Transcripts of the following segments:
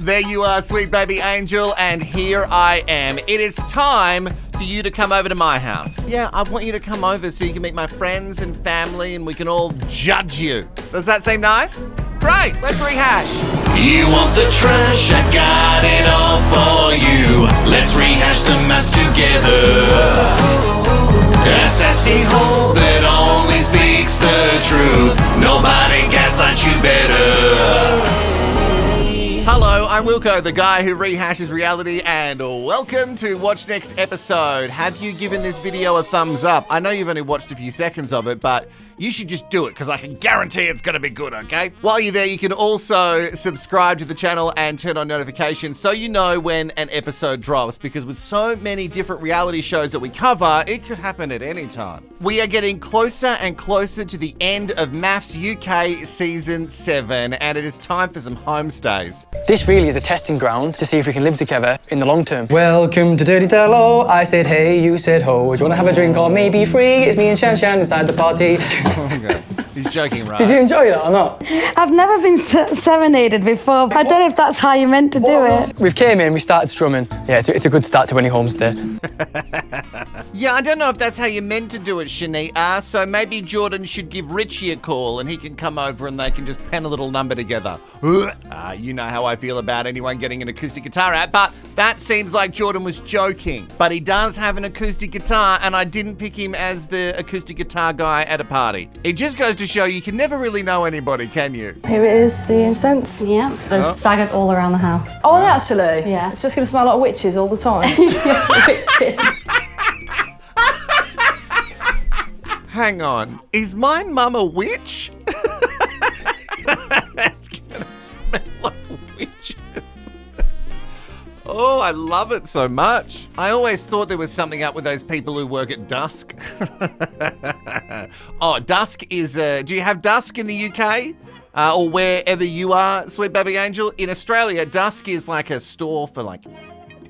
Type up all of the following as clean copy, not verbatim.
There you are, sweet baby angel, and here I am. It is time for you to come over to my house. Yeah, I want you to come over so you can meet my friends and family and we can all judge you. Does that seem nice? Great, let's rehash. You want the trash, I got it all for you. Let's rehash the mess together. A sassy hole that only speaks the truth. Nobody gaslights you better. Hello, I'm Wilko, the guy who rehashes reality, and welcome to Watch Next Episode. Have you given this video a thumbs up? I know you've only watched a few seconds of it, but you should just do it because I can guarantee it's going to be good, okay? While you're there, you can also subscribe to the channel and turn on notifications so you know when an episode drops, because with so many different reality shows that we cover, it could happen at any time. We are getting closer and closer to the end of Mafs UK Season 7, and it is time for some homestays. This really is a testing ground to see if we can live together in the long term. Welcome to Dirty Tello. I said hey, you said ho. Do you want to have a drink or maybe free? It's me and Shan Shan inside the party. Okay. He's joking, right? Did you enjoy that or not? I've never been serenaded before. I don't know if that's how you're meant to do it. We came in, we started strumming. Yeah, it's a good start to any homestay. Yeah, I don't know if that's how you're meant to do it, Shania. So maybe Jordan should give Richie a call and he can come over and they can just pen a little number together. You know how I feel about anyone getting an acoustic guitar out, but that seems like Jordan was joking. But he does have an acoustic guitar and I didn't pick him as the acoustic guitar guy at a party. It just goes to show you can never really know anybody, can you? Here it is, the incense. Yeah, there's staggered all around the house. Oh, actually? Yeah. It's just going to smell like witches all the time. Hang on, is my mum a witch? It's gonna smell like witches. Oh, I love it so much. I always thought there was something up with those people who work at dusk. Oh, dusk is, do you have dusk in the UK? Or wherever you are, sweet baby angel? In Australia, dusk is like a store for like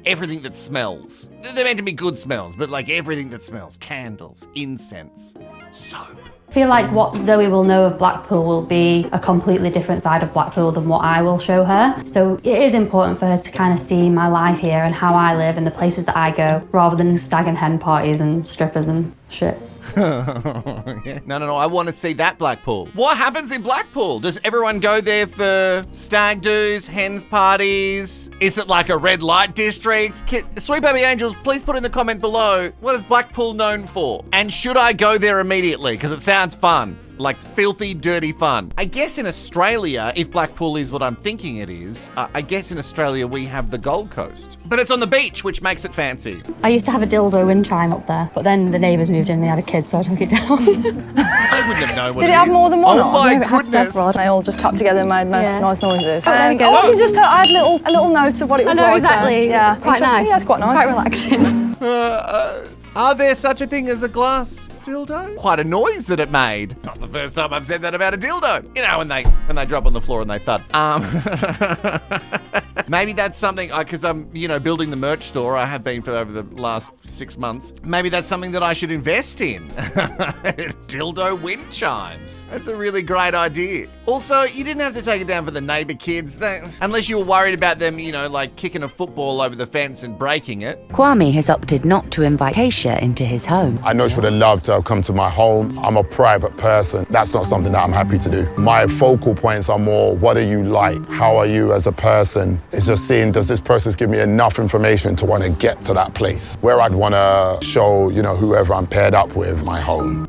everything that smells. They're meant to be good smells, but like everything that smells. Candles, incense, soap. I feel like what Zoe will know of Blackpool will be a completely different side of Blackpool than what I will show her. So it is important for her to kind of see my life here and how I live and the places that I go, rather than stag and hen parties and strippers and shit. Yeah. No, I want to see that Blackpool. What happens in Blackpool? Does everyone go there for stag do's, hens parties? Is it like a red light district? Sweet baby angels, please put in the comment below, what is Blackpool known for? And should I go there immediately? Because it sounds fun. Like filthy, dirty fun. I guess in Australia, if Blackpool is what I'm thinking it is, I guess in Australia we have the Gold Coast. But it's on the beach, which makes it fancy. I used to have a dildo wind chime up there, but then the neighbours moved in and they had a kid, so I took it down. I wouldn't have known what Did it it have is. more than one? Oh my goodness. They all just tapped together and made nice noises. there we go. I had a little note of what it was I know, like. exactly. Yeah, It's quite interesting. nice. Yeah, it's quite nice. Quite relaxing. Are there such a thing as a glass dildo? Quite a noise that it made. Not the first time I've said that about a dildo. You know, when they drop on the floor and they thud. Maybe that's something, because I'm, building the merch store. I have been for over the last 6 months. Maybe that's something that I should invest in. Dildo wind chimes. That's a really great idea. Also, you didn't have to take it down for the neighbor kids, unless you were worried about them, like kicking a football over the fence and breaking it. Kwame has opted not to invite Keisha into his home. I know she would have loved to have come to my home. I'm a private person. That's not something that I'm happy to do. My focal points are more, what are you like? How are you as a person? It's just seeing, does this person give me enough information to want to get to that place where I'd want to show, whoever I'm paired up with, my home.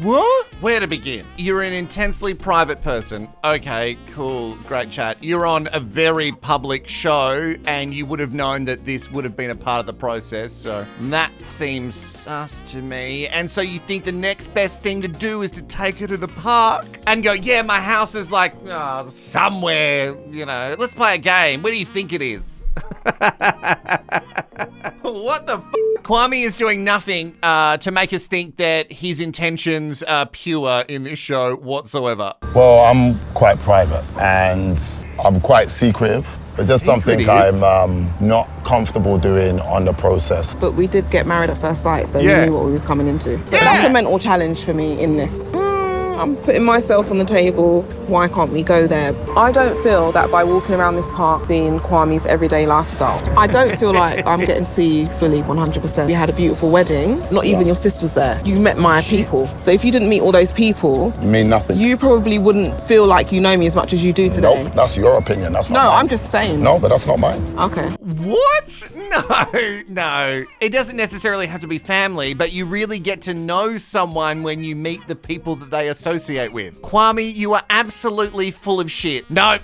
What? Where to begin? You're an intensely private person. Okay, cool, great chat. You're on a very public show and you would have known that this would have been a part of the process, so that seems sus to me. And so you think the next best thing to do is to take her to the park and go, yeah, my house is like somewhere, let's play a game. Where do you think it is? What the f? Kwame is doing nothing to make us think that his intentions are pure in this show whatsoever. Well, I'm quite private and I'm quite secretive. It's just something I'm not comfortable doing on the process. But we did get married at first sight, so we knew what we was coming into. But that's a mental challenge for me in this. I'm putting myself on the table. Why can't we go there? I don't feel that by walking around this park, seeing Kwame's everyday lifestyle, I don't feel like I'm getting to see you fully 100%. We had a beautiful wedding. Not even your sis was there. You met my people. So if you didn't meet all those people, You mean nothing. you probably wouldn't feel like you know me as much as you do today. Nope, that's your opinion. That's not No, mine. I'm just saying. No, but that's not mine. Okay. What? No. It doesn't necessarily have to be family, but you really get to know someone when you meet the people that they associate with. Kwame, you are absolutely full of shit. No.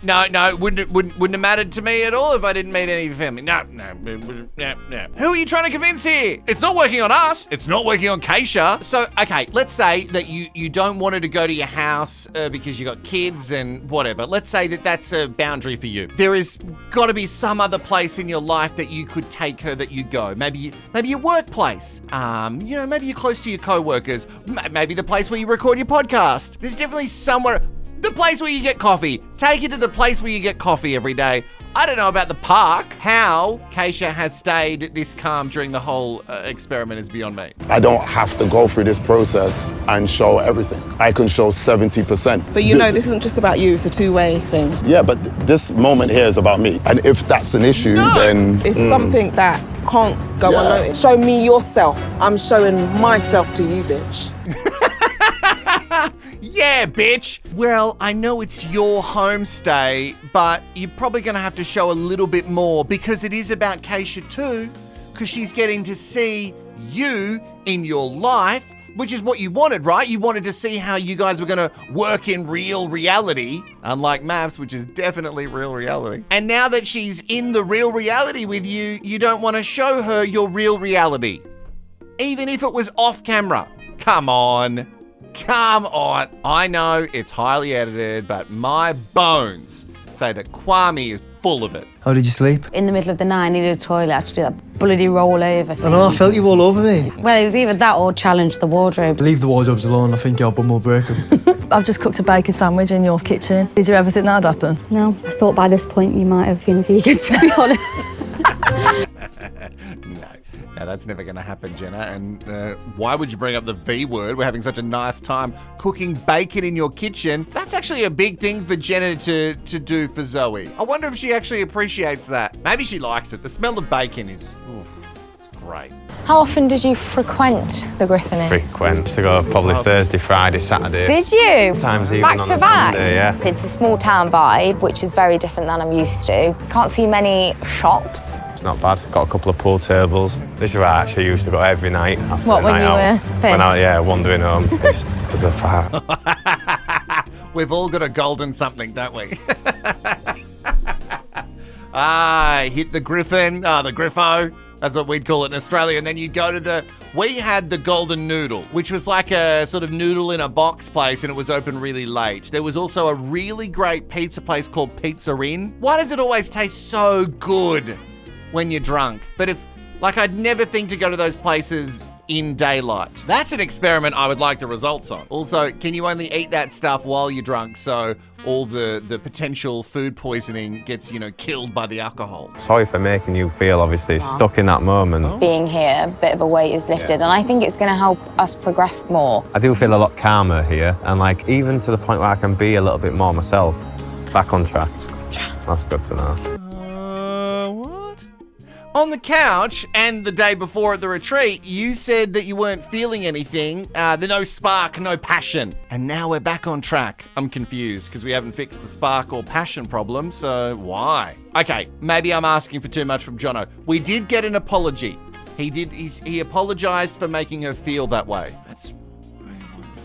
Wouldn't have mattered to me at all if I didn't meet any of your family. No. Who are you trying to convince here? It's not working on us. It's not working on Keisha. So, okay, let's say that you don't want her to go to your house because you got kids and whatever. Let's say that that's a boundary for you. There is got to be some other place in your life that you could take her that you go. Maybe your workplace. Maybe you're close to your co-workers. Maybe the place where you record your podcast. There's definitely somewhere. The place where you get coffee. Take her to the place where you get coffee every day. I don't know about the park. How Keisha has stayed this calm during the whole experiment is beyond me. I don't have to go through this process and show everything. I can show 70%. But you know, this isn't just about you. It's a two-way thing. Yeah, but this moment here is about me. And if that's an issue, then... It's something that can't go unnoticed. Show me yourself. I'm showing myself to you, bitch. Yeah, bitch. Well, I know it's your homestay, but you're probably going to have to show a little bit more because it is about Keisha too, because she's getting to see you in your life, which is what you wanted, right? You wanted to see how you guys were going to work in real reality, unlike Mafs, which is definitely real reality. And now that she's in the real reality with you, you don't want to show her your real reality, even if it was off camera. Come on. I know it's highly edited, but my bones say that Kwame is full of it. How did you sleep? In the middle of the night, I needed a toilet. I had to do that bloody roll over thing. I know, I felt you all over me. Well, it was either that or challenge the wardrobe. Leave the wardrobes alone, I think your bum will break them. I've just cooked a bacon sandwich in your kitchen. Did you ever think that'd happen? No, I thought by this point you might have been a vegan, to be honest. No, that's never going to happen, Jenna. And why would you bring up the V word? We're having such a nice time cooking bacon in your kitchen. That's actually a big thing for Jenna to do for Zoe. I wonder if she actually appreciates that. Maybe she likes it. The smell of bacon is, it's great. How often did you frequent the Griffin? Frequent. Used to go probably Thursday, Friday, Saturday. Did you? Sometimes even back on to a back? Sunday, yeah. It's a small town vibe, which is very different than I'm used to. Can't see many shops. It's not bad. Got a couple of pool tables. This is where I actually used to go every night. After What, the when night you out. were When I, pissed? yeah, wandering home, pissed as a fart. We've all got a golden something, don't we? Hit the Griffin, the Griffo. That's what we'd call it in Australia. And then you'd go to we had the Golden Noodle, which was like a sort of noodle in a box place, and it was open really late. There was also a really great pizza place called Pizza Inn. Why does it always taste so good when you're drunk? But I'd never think to go to those places in daylight. That's an experiment I would like the results on. Also, can you only eat that stuff while you're drunk, so all the potential food poisoning gets, killed by the alcohol? Sorry for making you feel, obviously, stuck in that moment. Being here, a bit of a weight is lifted, and I think it's going to help us progress more. I do feel a lot calmer here, and even to the point where I can be a little bit more myself. Back on track. That's good to know. What? On the couch and the day before at the retreat, you said that you weren't feeling anything, no spark, no passion. And now we're back on track. I'm confused because we haven't fixed the spark or passion problem, so why? Okay, maybe I'm asking for too much from Jono. We did get an apology. He apologized for making her feel that way. That's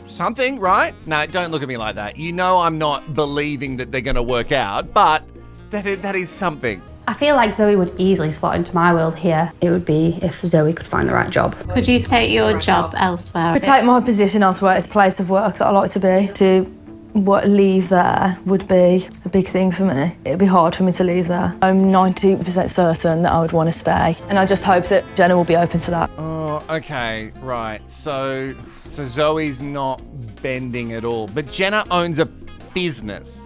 something, right? No, don't look at me like that. You know I'm not believing that they're going to work out, but that is something. I feel like Zoe would easily slot into my world here. It would be if Zoe could find the right job. Could you take your job elsewhere? To take my position elsewhere, it's a place of work that I like to be. To leave there would be a big thing for me. It'd be hard for me to leave there. I'm 90% certain that I would want to stay. And I just hope that Jenna will be open to that. Oh, okay, right. So Zoe's not bending at all. But Jenna owns a business.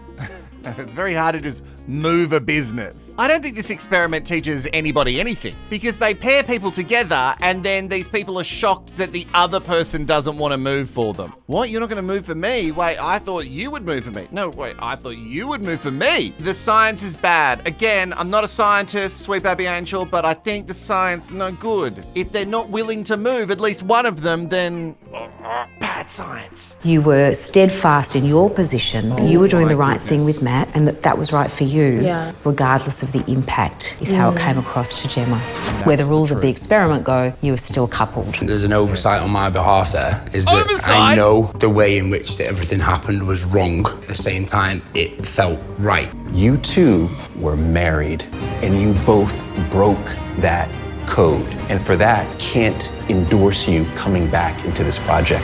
It's very hard to just move a business. I don't think this experiment teaches anybody anything because they pair people together and then these people are shocked that the other person doesn't want to move for them. What? You're not going to move for me? Wait, I thought you would move for me. No, wait, I thought you would move for me. The science is bad. Again, I'm not a scientist, Sweet Baby Angel, but I think the science no good. If they're not willing to move, at least one of them, then bad science. You were steadfast in your position. You were doing the right thing with Matt, and that was right for you, regardless of the impact, is how it came across to Gemma. Where the rules of the experiment go, you were still coupled. There's an oversight on my behalf there, is that Oversight? I know the way in which everything happened was wrong. At the same time, it felt right. You two were married, and you both broke that code. And for that, can't endorse you coming back into this project.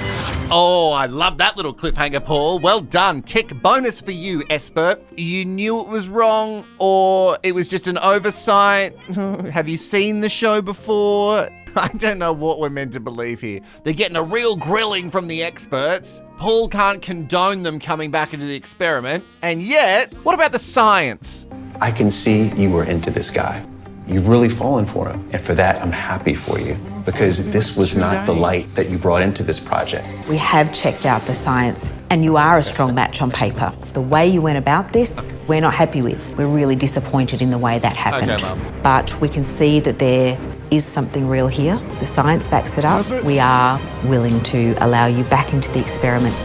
Oh, I love that little cliffhanger, Paul. Well done. Tick bonus for you, Esper. You knew it was wrong, or it was just an oversight? Have you seen the show before? I don't know what we're meant to believe here. They're getting a real grilling from the experts. Paul can't condone them coming back into the experiment. And yet, what about the science? I can see you were into this guy. You've really fallen for him. And for that, I'm happy for you, because this was not the light that you brought into this project. We have checked out the science, and you are a strong match on paper. The way you went about this, we're not happy with. We're really disappointed in the way that happened. Okay, Mum. But we can see that there is something real here. The science backs it up. We are willing to allow you back into the experiment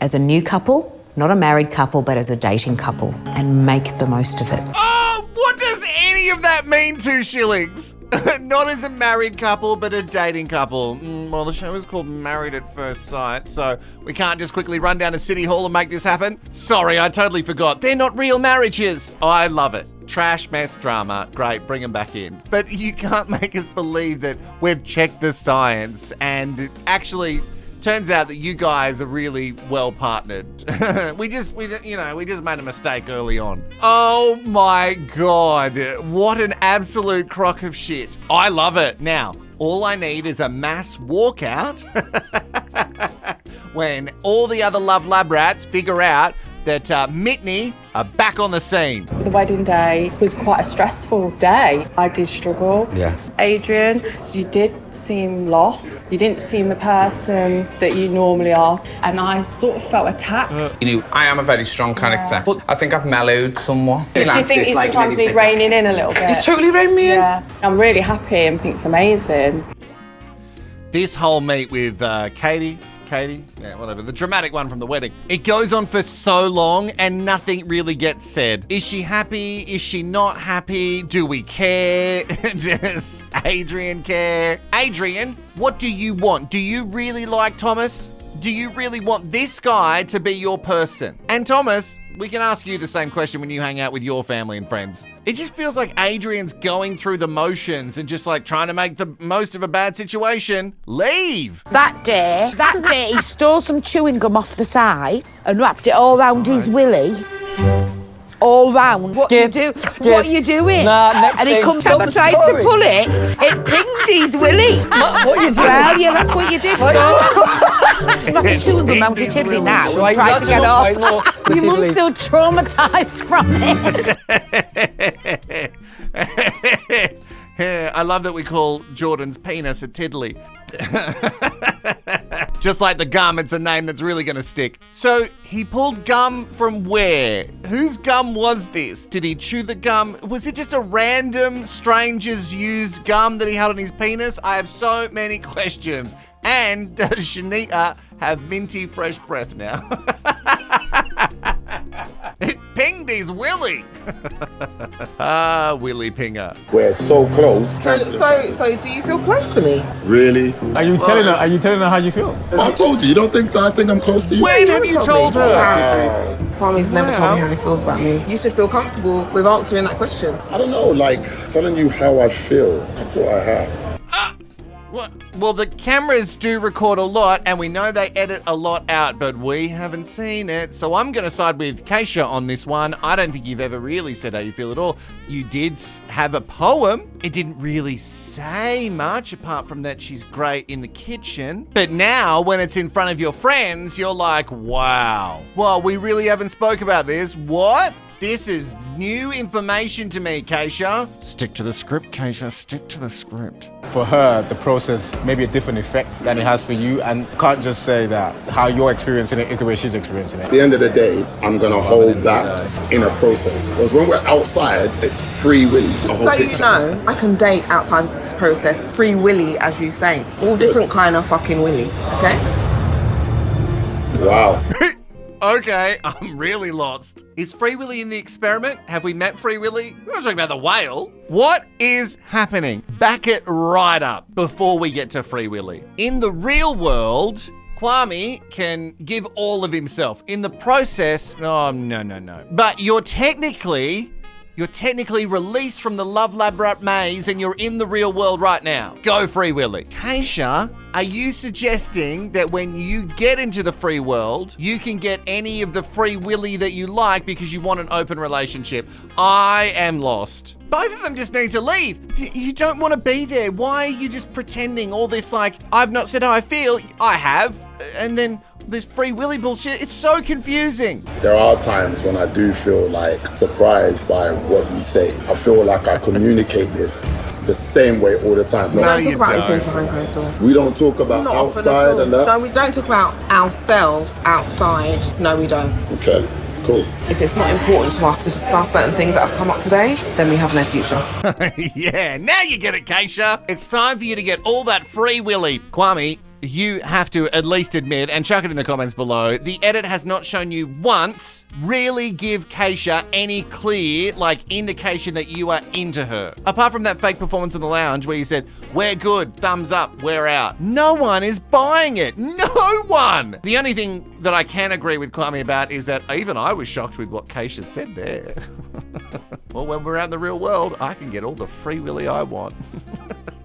as a new couple, not a married couple, but as a dating couple, and make the most of it. Oh, what does any of that mean, 2 shillings? Not as a married couple, but a dating couple. Well, the show is called Married at First Sight, so we can't just quickly run down to City Hall and make this happen. Sorry, I totally forgot. They're not real marriages. I love it. Trash, mess, drama. Great, bring them back in. But you can't make us believe that we've checked the science and it actually turns out that you guys are really well partnered. we just made a mistake early on. Oh my God, what an absolute crock of shit. I love it. Now, all I need is a mass walkout when all the other Love Lab rats figure out that Mitney are back on the scene. The wedding day was quite a stressful day. I did struggle. Yeah. Adrian, you did seem lost. You didn't seem the person that you normally are. And I sort of felt attacked. You know, I am a very strong character, but I think I've mellowed somewhat. Do you think you sometimes need reining in a little bit? It's totally reined me in. Yeah. I'm really happy and think it's amazing. This whole meet with Katie, yeah, whatever, the dramatic one from the wedding. It goes on for so long and nothing really gets said. Is she happy? Is she not happy? Do we care? Does Adrian care? Adrian, what do you want? Do you really like Thomas? Do you really want this guy to be your person? And Thomas, we can ask you the same question when you hang out with your family and friends. It just feels like Adrian's going through the motions and just like trying to make the most of a bad situation. Leave! That day, he stole some chewing gum off the side and wrapped it all around his willy. All round. What you do? What are you doing? Nah, next and he thing. comes up and tried to pull it. It pinged his willy. What are you doing? Well, yeah, that's what you did. Wrapping chewing gum around his tiddly now. Right, Tried to get off. Your mum's still traumatised from it. I love that we call Jordan's penis a tiddly. Just like the gum, it's a name that's really going to stick. So he pulled gum from where? Whose gum was this? Did he chew the gum? Was it just a random stranger's used gum that he had on his penis? I have so many questions. And does Shanita have minty fresh breath now? It pinged his Willy. Willy Pinger. We're so close. So do you feel close to me? Really? Are you telling her? Are you telling her how you feel? I told you. You don't think that I think I'm close to you? When have you told her? Kwame's never told me how he feels about me. You should feel comfortable with answering that question. I don't know, like telling you how I feel. I thought I have. Well, the cameras do record a lot, and we know they edit a lot out, but we haven't seen it. So I'm going to side with Keisha on this one. I don't think you've ever really said how you feel at all. You did have a poem. It didn't really say much, apart from that she's great in the kitchen. But now, when it's in front of your friends, you're like, wow. Well, we really haven't spoke about this. What? This is new information to me, Keisha. Stick to the script, Keisha. Stick to the script. For her, the process may be a different effect than it has for you, and can't just say that how you're experiencing it is the way she's experiencing it. At the end of the day, I'm gonna hold back in a process. Because when we're outside, it's free Willy. So you know, I can date outside this process. Free Willy, as you say. All different kind of fucking Willy, okay? Wow. Okay, I'm really lost. Is Free Willy in the experiment? Have we met Free Willy? We're not talking about the whale. What is happening? Back it right up before we get to Free Willy. In the real world, Kwame can give all of himself. In the process, oh, no. But you're technically released from the Love Labyrinth maze and you're in the real world right now. Go Free Willy. Keisha, are you suggesting that when you get into the free world, you can get any of the Free Willy that you like because you want an open relationship? I am lost. Both of them just need to leave. You don't want to be there. Why are you just pretending all this like, I've not said how I feel, I have, and then this Free Willy bullshit, it's so confusing. There are times when I do feel like surprised by what you say. I feel like I communicate this the same way all the time. We don't talk about these things behind closed doors. We don't talk about Not outside and that? No, we don't talk about ourselves outside. No, we don't. Okay, cool. If it's not important to us to discuss certain things that have come up today, then we have no future. Yeah, now you get it, Keisha. It's time for you to get all that Free Willy. Kwame, you have to at least admit, and chuck it in the comments below, the edit has not shown you once really give Keisha any clear, indication that you are into her. Apart from that fake performance in the lounge where you said, we're good, thumbs up, we're out. No one is buying it. No one! The only thing that I can agree with Kwame about is that even I was shocked with what Keisha said there. Well, when we're out in the real world, I can get all the Free Willy I want.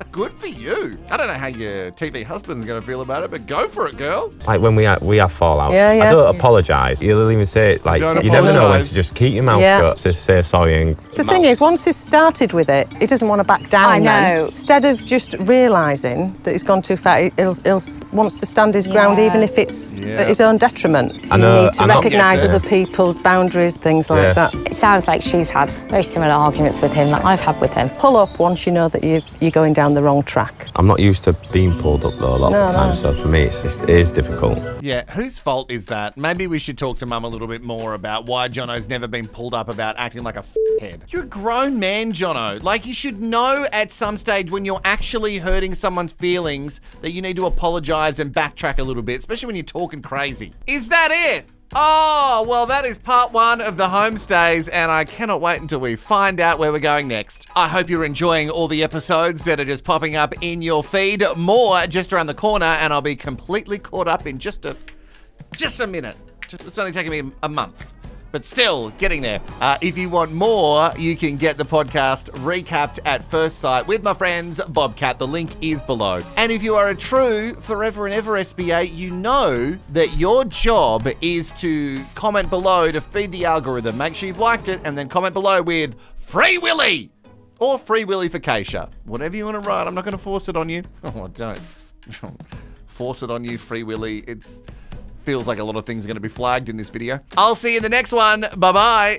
Good for you. I don't know how your TV husband's going to feel about it, but go for it, girl. Like when we have fallouts, Yeah. I don't apologise. You'll even say it, you never know when to just keep your mouth shut, to say sorry. And the thing is, once he's started with it, he doesn't want to back down. I know. Then. Instead of just realising that he's gone too far, he'll wants to stand his ground, even if it's at his own detriment. I know, you need to recognise other people's boundaries, things like that. It sounds like she's had very similar arguments with him that I've had with him. Pull up once you know that you're going down the wrong track. I'm not used to being pulled up though a lot of the time, so for me it is difficult. Yeah, whose fault is that? Maybe we should talk to Mum a little bit more about why Jono's never been pulled up about acting like a head. You're a grown man, Jono. You should know at some stage when you're actually hurting someone's feelings that you need to apologise and backtrack a little bit, especially when you're talking crazy. Is that it? Oh, well, that is part one of the homestays, and I cannot wait until we find out where we're going next. I hope you're enjoying all the episodes that are just popping up in your feed. More just around the corner, and I'll be completely caught up in just a minute. It's only taken me a month. But still, getting there. If you want more, you can get the podcast recapped at first sight with my friends Bobcat. The link is below. And if you are a true forever and ever SBA, you know that your job is to comment below to feed the algorithm. Make sure you've liked it and then comment below with Free Willy or Free Willy for Keisha. Whatever you want to write, I'm not going to force it on you. Oh, don't force it on you, Free Willy. Feels like a lot of things are going to be flagged in this video. I'll see you in the next one. Bye-bye.